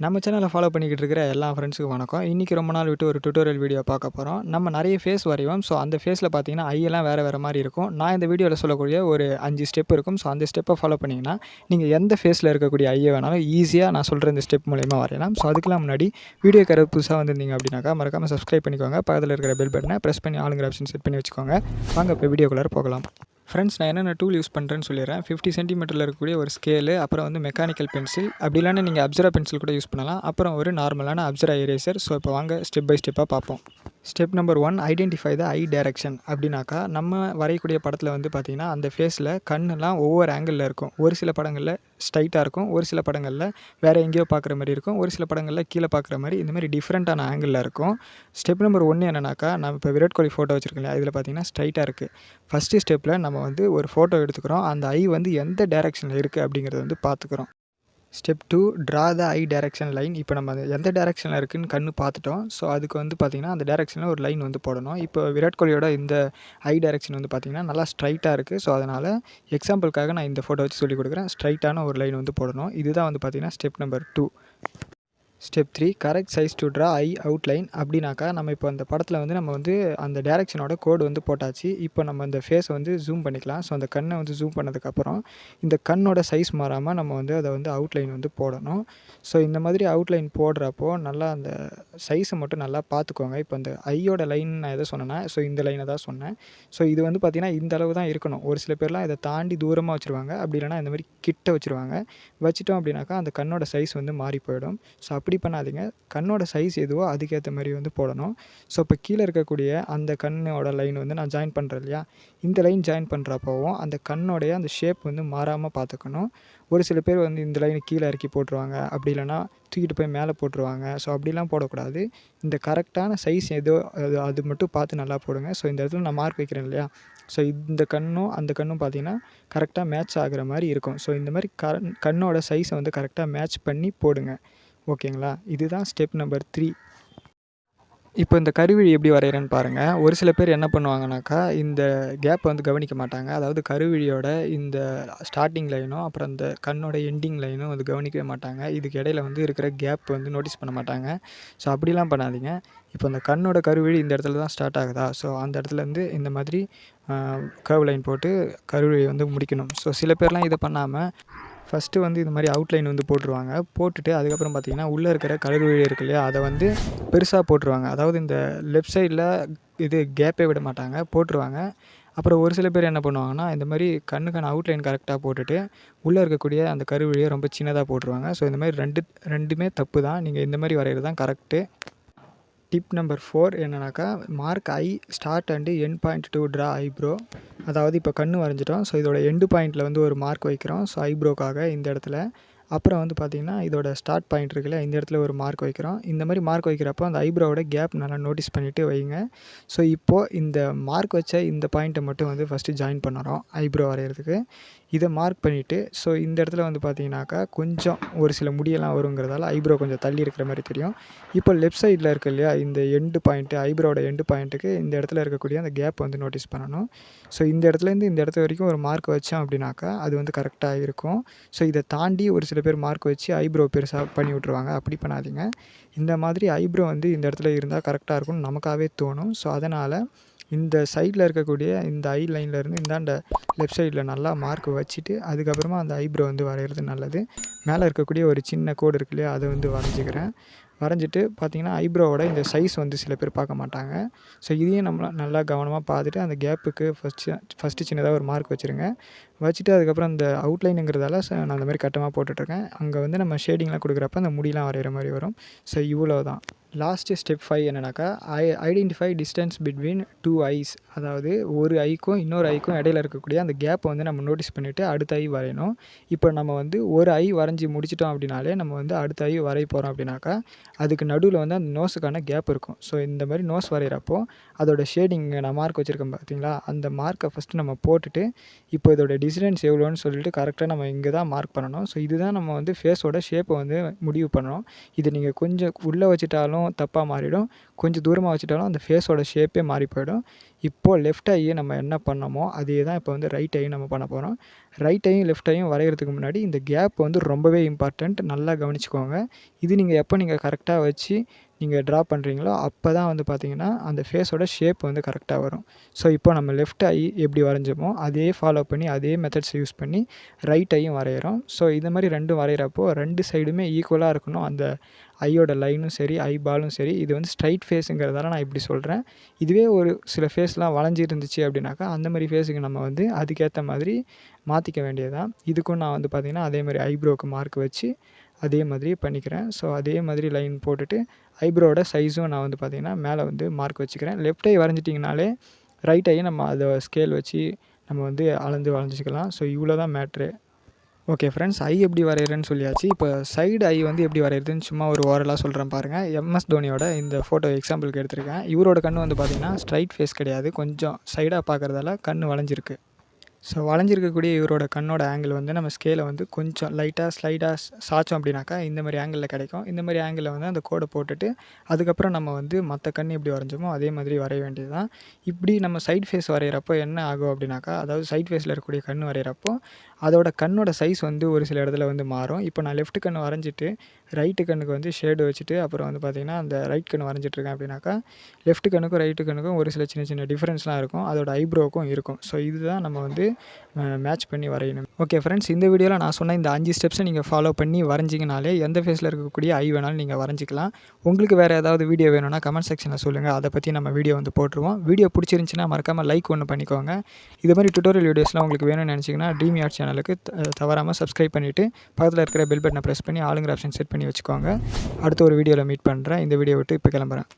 நம்ம சேனலை ஃபாலோ பண்ணிக்கிட்டு இருக்கிற எல்லா ஃப்ரெண்ட்ஸுக்கும் வணக்கம். இன்றைக்கி ரொம்ப நாள் விட்டு ஒரு டுட்டோரியல் வீடியோ பார்க்க போகிறோம். நம்ம நிறைய ஃபேஸ் வரைவோம். ஸோ அந்த ஃபேஸில் பார்த்தீங்கன்னா ஐயெல்லாம் வேறு மாதிரி இருக்கும். நான் இந்த வீடியோவில் சொல்லக்கூடிய ஒரு 5 ஸ்டெப் இருக்கும். ஸோ அந்த ஸ்டெப்பை ஃபாலோ பண்ணிங்கன்னா நீங்கள் எந்த ஃபேஸில் இருக்கக்கூடிய ஐயை வேணாலும் ஈஸியாக நான் சொல்கிற இந்த ஸ்டெப் மூலயமா வரையலாம். ஸோ அதுக்கெல்லாம் முன்னாடி வீடியோக்கு யாராவது புதுசாக வந்திருந்தீங்க அப்படின்னாக்கா மறக்காமல் சப்ஸ்கிரைப் பண்ணிக்கோங்க. பக்கத்தில் இருக்கிற பெல் பட்டனை ப்ரெஸ் பண்ணி ஆளுங்கிற ஆப்ஷன் செட் பண்ணி வச்சுக்கோங்க. வாங்க இப்போ வீடியோக்குள்ளார போகலாம். ஃப்ரெண்ட்ஸ், நான் என்னென்ன டூல் யூஸ் பண்ணுறேன்னு சொல்லிடுறேன். 50 சென்டிமீட்டரில் இருக்கக்கூடிய ஒரு ஸ்கேலு, அப்புறம் வந்து மெக்கானிக்கல் பென்சில், அப்படி இல்லைன்னா நீங்கள் அப்சரா பென்சில் கூட யூஸ் பண்ணலாம். அப்புறம் ஒரு நார்மலான அப்சரா எரேசர். ஸோ இப்போ வாங்க ஸ்டெப் பை ஸ்டெப்பாக பார்ப்போம். Step number 1, identify the I direction. அப்படின்னாக்கா நம்ம வரையக்கூடிய படத்தில் வந்து பார்த்திங்கன்னா அந்த ஃபேஸில் கண்ணெல்லாம் ஒவ்வொரு ஆங்கிளில் இருக்கும். ஒரு சில படங்களில் ஸ்ட்ரைட்டாக இருக்கும், ஒரு சில படங்களில் வேறு எங்கேயோ பார்க்குற மாதிரி இருக்கும், ஒரு சில படங்களில் கீழே பார்க்குற மாதிரி, இந்த மாதிரி டிஃப்ரெண்ட்டான ஆங்கிளில் இருக்கும். ஸ்டெப் நம்பர் 1 என்னன்னாக்கா, நம்ம இப்போ விராட் கோலி ஃபோட்டோ வச்சுருக்கோம் இல்லையா, இதில் பார்த்திங்கன்னா ஸ்ட்ரைட்டாக இருக்குது. ஃபஸ்ட்டு ஸ்டெப்பில் நம்ம வந்து ஒரு ஃபோட்டோ எடுத்துக்கிறோம். அந்த ஐ வந்து எந்த டைரக்ஷனில் இருக்குது அப்படிங்கிறத வந்து பார்த்துக்கிறோம். Step 2, draw the I direction line. இப்போ நம்ம அது எந்த டைரக்ஷனில் இருக்குதுன்னு கண்ணு பார்த்துட்டோம். ஸோ அதுக்கு வந்து பார்த்திங்கன்னா அந்த டைரக்ஷனில் ஒரு லைன் வந்து போடணும். இப்போ விராட் கோலியோட இந்த ஐ டைரக்ஷன் வந்து பார்த்திங்கன்னா நல்லா ஸ்ட்ரைட்டாக இருக்குது. ஸோ அதனால் எக்ஸாம்பிளுக்காக நான் இந்த ஃபோட்டோ வச்சு சொல்லிக் கொடுக்குறேன். ஸ்ட்ரைட்டான ஒரு லைன் வந்து போடணும். இதுதான் வந்து பார்த்திங்கன்னா step number 2. Step 3, correct size to draw I outline. அப்படின்னாக்கா நம்ம இப்போ அந்த படத்தில் வந்து நம்ம வந்து அந்த டைரக்ஷனோட கோடு வந்து போட்டாச்சு. இப்போ நம்ம அந்த ஃபேஸை வந்து ஜூம் பண்ணிக்கலாம். ஸோ அந்த கண்ணை வந்து ஜூம் பண்ணதுக்கப்புறம் இந்த கண்ணோட சைஸ் மாறாமல் நம்ம வந்து அதை வந்து அவுட்லைன் வந்து போடணும். ஸோ இந்த மாதிரி அவுட்லைன் போடுறப்போ நல்லா அந்த சைஸை மட்டும் நல்லா பார்த்துக்கோங்க. இப்போ அந்த ஐயோட லைன் நான் எதை சொன்னேன்னா, ஸோ இந்த லைனை தான் சொன்னேன். ஸோ இது வந்து பார்த்திங்கன்னா இந்த அளவு தான் இருக்கணும். ஒரு சில பேர்லாம் இதை தாண்டி தூரமாக வச்சுருவாங்க. அப்படி இல்லைனா இந்த மாதிரி கிட்ட வச்சுருவாங்க. வச்சுட்டோம் அப்படின்னாக்கா அந்த கண்ணோட சைஸ் வந்து மாறி போயிடும். ஸோ அப்படி பண்ணாதீங்க. கண்ணோட சைஸ் எதுவோ அதுக்கேற்ற மாதிரி வந்து போடணும். ஸோ இப்போ கீழே இருக்கக்கூடிய அந்த கண்ணோட லைன் வந்து நான் ஜாயின் பண்ணுறேன் இல்லையா, இந்த லைன் ஜாயின் பண்ணுறப்போவும் அந்த கண்ணோடைய அந்த ஷேப் வந்து மாறாமல் பார்த்துக்கணும். ஒரு சில பேர் வந்து இந்த லைனை கீழே இறக்கி போட்டுருவாங்க, அப்படி இல்லைனா தூக்கிட்டு போய் மேலே போட்டுருவாங்க. ஸோ அப்படிலாம் போடக்கூடாது. இந்த கரெக்டான சைஸ் எதோ அது மட்டும் பார்த்து நல்லா போடுங்க. ஸோ இந்த இடத்துல நான் மார்க் வைக்கிறேன் இல்லையா, ஸோ இந்த கண்ணும் அந்த கண்ணும் பார்த்திங்கன்னா கரெக்டாக மேட்ச் ஆகிற மாதிரி இருக்கும். ஸோ இந்த மாதிரி கண்ணோட சைஸை வந்து கரெக்டாக மேட்ச் பண்ணி போடுங்க. ஓகேங்களா? இதுதான் ஸ்டெப் நம்பர் 3. இப்போ இந்த கருவிழி எப்படி வரைகிறேன்னு பாருங்கள். ஒரு சில பேர் என்ன பண்ணுவாங்கனாக்கா, இந்த கேப்பை வந்து கவனிக்க மாட்டாங்க. அதாவது கருவிழியோட இந்த ஸ்டார்டிங் லைனும் அப்புறம் இந்த கண்ணோட எண்டிங் லைனும் வந்து கவனிக்கவே மாட்டாங்க. இதுக்கு இடையில வந்து இருக்கிற கேப் வந்து நோட்டீஸ் பண்ண மாட்டாங்க. ஸோ அப்படிலாம் பண்ணாதீங்க. இப்போ இந்த கண்ணோட கருவிழி இந்த இடத்துல தான் ஸ்டார்ட் ஆகுதா, ஸோ அந்த இடத்துலேருந்து இந்த மாதிரி கர்வ் லைன் போட்டு கருவிழி வந்து முடிக்கணும். ஸோ சில பேர்லாம் இதை பண்ணாமல் ஃபஸ்ட்டு வந்து இது மாதிரி அவுட்லைன் வந்து போட்டுருவாங்க. போட்டுட்டு அதுக்கப்புறம் பார்த்திங்கன்னா உள்ளே இருக்கிற கருவிழி இருக்கு இல்லையா, அதை வந்து பெருசாக போட்டுருவாங்க. அதாவது இந்த லெஃப்ட் சைடில் இது கேப்பே விட மாட்டாங்க, போட்டுருவாங்க. அப்புறம் ஒரு சில பேர் என்ன பண்ணுவாங்கன்னா, இந்த மாதிரி கண்ணுக்கான அவுட்லைன் கரெக்டாக போட்டுட்டு உள்ளே இருக்கக்கூடிய அந்த கருவிழியை ரொம்ப சின்னதாக போட்டுருவாங்க. ஸோ இந்த மாதிரி ரெண்டுமே தப்பு தான். நீங்கள் இந்த மாதிரி வரைகிறது தான் கரெக்டு. டிப் நம்பர் 4 என்னன்னாக்கா, mark I start and end point to draw eyebrow. அதாவது இப்போ கண் வரைஞ்சிட்டோம். ஸோ இதோட எண்டு பாயிண்ட்டில் வந்து ஒரு மார்க் வைக்கிறோம். ஸோ ஐப்ரோக்காக இந்த இடத்துல. அப்புறம் வந்து பார்த்திங்கன்னா இதோட ஸ்டார்ட் பாயிண்ட் இருக்குல்ல, இந்த இடத்துல ஒரு மார்க் வைக்கிறோம். இந்த மாதிரி மார்க் வைக்கிறப்போ அந்த ஐப்ரோவோட கேப் நல்லா நோட்டீஸ் பண்ணிவிட்டு வைங்க. ஸோ இப்போது இந்த மார்க் வச்ச இந்த பாயிண்ட்டை மட்டும் வந்து ஃபஸ்ட்டு ஜாயின் பண்ணுறோம் ஐப்ரோ வரைகிறதுக்கு. இதை மார்க் பண்ணிவிட்டு ஸோ இந்த இடத்துல வந்து பார்த்திங்கனாக்கா கொஞ்சம் ஒரு சில முடியெல்லாம் வருங்கிறதால ஐப்ரோ கொஞ்சம் தள்ளி இருக்கிற மாதிரி தெரியும். இப்போ லெஃப்ட் சைடில் இருக்குது இல்லையா, இந்த எண்டு பாயிண்ட்டு ஐப்ரோட எண்டு பாயிண்ட்டுக்கு இந்த இடத்துல இருக்கக்கூடிய அந்த கேப் வந்து நோட்டீஸ் பண்ணணும். ஸோ இந்த இடத்துலேருந்து இந்த இடத்து வரைக்கும் ஒரு மார்க் வச்சோம் அப்படின்னாக்கா அது வந்து கரெக்டாக இருக்கும். ஸோ இதை தாண்டி ஒரு சில பேர் மார்க் வச்சு ஐப்ரோ பெருசாக பண்ணி விட்ருவாங்க. அப்படி பண்ணாதீங்க. இந்த மாதிரி ஐப்ரோ வந்து இந்த இடத்துல இருந்தால் கரெக்டாக இருக்கும்னு நமக்காகவே தோணும். ஸோ அதனால் இந்த சைடில் இருக்கக்கூடிய இந்த ஐ லைன்லேருந்து இந்தாண்ட லெஃப்ட் சைடில் நல்லா மார்க் வச்சுட்டு அதுக்கப்புறமா அந்த ஐப்ரோ வந்து வரைகிறது நல்லது. மேலே இருக்கக்கூடிய ஒரு சின்ன கோடு இருக்கு இல்லையா, அதை வந்து வரைஞ்சிக்கிறேன். வரைஞ்சிட்டு பார்த்திங்கன்னா ஐப்ரோவோட இந்த வந்து சில பேர் பார்க்க மாட்டாங்க. ஸோ இதையும் நம்ம நல்லா கவனமாக பார்த்துட்டு அந்த கேப்புக்கு ஃபஸ்ட்டு சின்னதாக ஒரு மார்க் வச்சுருங்க. வச்சுட்டு அதுக்கப்புறம் அந்த அவுட்லைனுங்கிறதால நான் அந்த மாதிரி கட்டமாக போட்டுட்ருக்கேன். அங்கே வந்து நம்ம ஷேடிங்லாம் கொடுக்குறப்ப அந்த முடியெலாம் வரைகிற மாதிரி வரும். ஸோ இவ்வளோ தான். லாஸ்ட்டு ஸ்டெப் 5 என்னன்னாக்கா, ஐடென்டிஃபை டிஸ்டன்ஸ் பிட்வீன் 2 ஐஸ். அதாவது ஒரு ஐக்கும் இன்னொரு ஐக்கும் இடையில இருக்கக்கூடிய அந்த கேப்பை வந்து நம்ம நோட்டீஸ் பண்ணிவிட்டு அடுத்த ஐ வரையணும். இப்போ நம்ம வந்து ஒரு ஐ வரைஞ்சி முடிச்சிட்டோம் அப்படின்னாலே நம்ம வந்து அடுத்த ஐ வரைய போகிறோம் அப்படின்னாக்கா அதுக்கு நடுவில் வந்து அந்த நோஸுக்கான கேப் இருக்கும். ஸோ இந்த மாதிரி நோஸ் வரைகிறப்போ அதோட ஷேடிங் நான் மார்க் வச்சுருக்கேன் பார்த்தீங்களா, அந்த மார்க்கை ஃபஸ்ட்டு நம்ம போட்டுட்டு இப்போ இதோட டிஸ்டன்ஸ் எவ்வளோன்னு சொல்லிட்டு கரெக்டாக நம்ம இங்கே தான் மார்க் பண்ணணும். ஸோ இதுதான் நம்ம வந்து ஃபேஸோட ஷேப்பை வந்து முடிவு பண்ணணும். இது நீங்கள் கொஞ்சம் உள்ளே வச்சுட்டாலும் தப்பாக மாறிடும், கொஞ்சம் தூரமாக வச்சுட்டாலும் அந்த ஃபேஸோட ஷேப்பே மாறி போயிடும். இப்போது லெஃப்ட் ஐயை நம்ம என்ன பண்ணோமோ அதே தான் இப்போ வந்து ரைட் ஐயும் நம்ம பண்ண போகிறோம். ரைட் ஐயும் லெஃப்ட் ஐயும் வரைகிறதுக்கு முன்னாடி இந்த கேப் வந்து ரொம்பவே இம்பார்ட்டண்ட். நல்லா கவனிச்சுக்கோங்க. இது நீங்கள் கரெக்டாக வச்சு நீங்கள் ட்ரா பண்ணுறீங்களோ அப்போ தான் வந்து பார்த்திங்கன்னா அந்த ஃபேஸோட ஷேப் வந்து கரெக்டாக வரும். ஸோ இப்போ நம்ம லெஃப்ட் ஐ எப்படி வரைஞ்சோமோ அதே ஃபாலோ பண்ணி அதே மெத்தட்ஸ் யூஸ் பண்ணி ரைட் ஐயும் வரைகிறோம். ஸோ இந்த மாதிரி ரெண்டும் வரைகிறப்போ 2 சைடுமே ஈக்குவலாக இருக்கணும். அந்த ஐயோட லைனும் சரி ஐபாலும் சரி. இது வந்து ஸ்ட்ரைட் ஃபேஸுங்கிறதால நான் இப்படி சொல்கிறேன். இதுவே ஒரு சில ஃபேஸ்லாம் வளைஞ்சிருந்துச்சு அப்படின்னாக்கா அந்த மாதிரி ஃபேஸுக்கு நம்ம வந்து அதுக்கேற்ற மாதிரி மாற்றிக்க வேண்டியது தான். இதுக்கும் நான் வந்து பார்த்திங்கன்னா அதே மாதிரி ஐப்ரோவுக்கு மார்க் வச்சு அதே மாதிரி பண்ணிக்கிறேன். ஸோ அதே மாதிரி லைன் போட்டுட்டு ஐப்ரோவோட சைஸும் நான் வந்து பார்த்திங்கன்னா மேலே வந்து மார்க் வச்சுக்கிறேன். லெஃப்ட் ஐ வரைஞ்சிட்டிங்கனாலே ரைட் ஐயை நம்ம அதை ஸ்கேல் வச்சு நம்ம வந்து அளந்து வரைஞ்சிக்கலாம். ஸோ இவ்வளோ தான் மேட்ரு. ஓகே ஃப்ரெண்ட்ஸ், ஐ எப்படி வரைகிறேன்னு சொல்லியாச்சு. இப்போ சைடு ஐ வந்து எப்படி வரைகிறதுன்னு சும்மா ஒரு ஓரலாக சொல்கிறேன் பாருங்கள். MS தோனியோட இந்த ஃபோட்டோ எக்ஸாம்பிளுக்கு எடுத்திருக்கேன். இவரோட கண் வந்து பார்த்திங்கன்னா ஸ்ட்ரைட் ஃபேஸ் கிடையாது. கொஞ்சம் சைடாக பார்க்குறதால கண் வளைஞ்சிருக்கு. ஸோ வளைஞ்சிருக்கக்கூடிய இவரோட கண்ணோட ஆங்கிள் வந்து நம்ம ஸ்கேலை வந்து கொஞ்சம் லைட்டாக ஸ்லைடாக சாய்ச்சோம் அப்படின்னாக்கா இந்த மாதிரி ஆங்கிளில் கிடைக்கும். இந்த மாதிரி ஆங்கிளில் வந்து அந்த கோடை போட்டுட்டு அதுக்கப்புறம் நம்ம வந்து மற்ற கண் எப்படி வரைஞ்சோமோ அதே மாதிரி வரைய வேண்டியது தான். இப்படி நம்ம சைட் ஃபேஸ் வரைகிறப்போ என்ன ஆகும் அப்படின்னாக்கா, அதாவது சைட் ஃபேஸில் இருக்கக்கூடிய கண் வரைகிறப்போ அதோட கண்ணோட சைஸ் வந்து ஒரு சில இடத்துல வந்து மாறும். இப்போ நான் லெஃப்ட் கண் வரைஞ்சிட்டு ரைட்டு கண்ணுக்கு வந்து ஷேடு வச்சுட்டு அப்புறம் வந்து பார்த்திங்கன்னா அந்த ரைட் கண் வரைஞ்சிட்ருக்கேன் அப்படின்னாக்கா லெஃப்ட் கண்ணுக்கும் ரைட்டு கண்ணுக்கும் ஒரு சில சின்ன சின்ன டிஃப்ரென்ஸ்லாம் இருக்கும். அதோட ஐப்ரோவுக்கும் இருக்கும். ஸோ இதுதான் நம்ம வந்து மேட்ச் பண்ணி வரையணும். ஓகே ஃப்ரெண்ட்ஸ், இந்த வீடியோவில் நான் சொன்ன இந்த 5 ஸ்டெப்ஸை நீங்கள் ஃபாலோ பண்ணி வரைஞ்சிங்கனாலே எந்த ஃபேஸில் இருக்கக்கூடிய ஐ வேணாலும் நீங்கள் வரைஞ்சிக்கலாம். உங்களுக்கு வேறு ஏதாவது வீடியோ வேணும்னா கமெண்ட் செக்ஷனில் சொல்லுங்கள். அதை பற்றி நம்ம வீடியோ வந்து போட்டுருவோம். வீடியோ பிடிச்சிருந்துச்சின்னா மறக்காமல் லைக் ஒன்று பண்ணிக்கோங்க. இது மாதிரி டுட்டோரியல் வீடியோஸ்லாம் உங்களுக்கு வேணும்னு நினச்சிங்கன்னா ட்ரீம் யார்ட் சேனலுக்கு தவறாமல் சப்ஸ்கிரைப் பண்ணிவிட்டு பக்கத்தில் இருக்கிற பெல் பட்டனை ப்ரெஸ் பண்ணி ஆளுங்கிற ஆப்ஷன் செட் பண்ணி வச்சுக்கோங்க. அடுத்த ஒரு வீடியோவில் மீட் பண்ணுறேன். இந்த வீடியோ விட்டு இப்போ கிளம்புறேன்.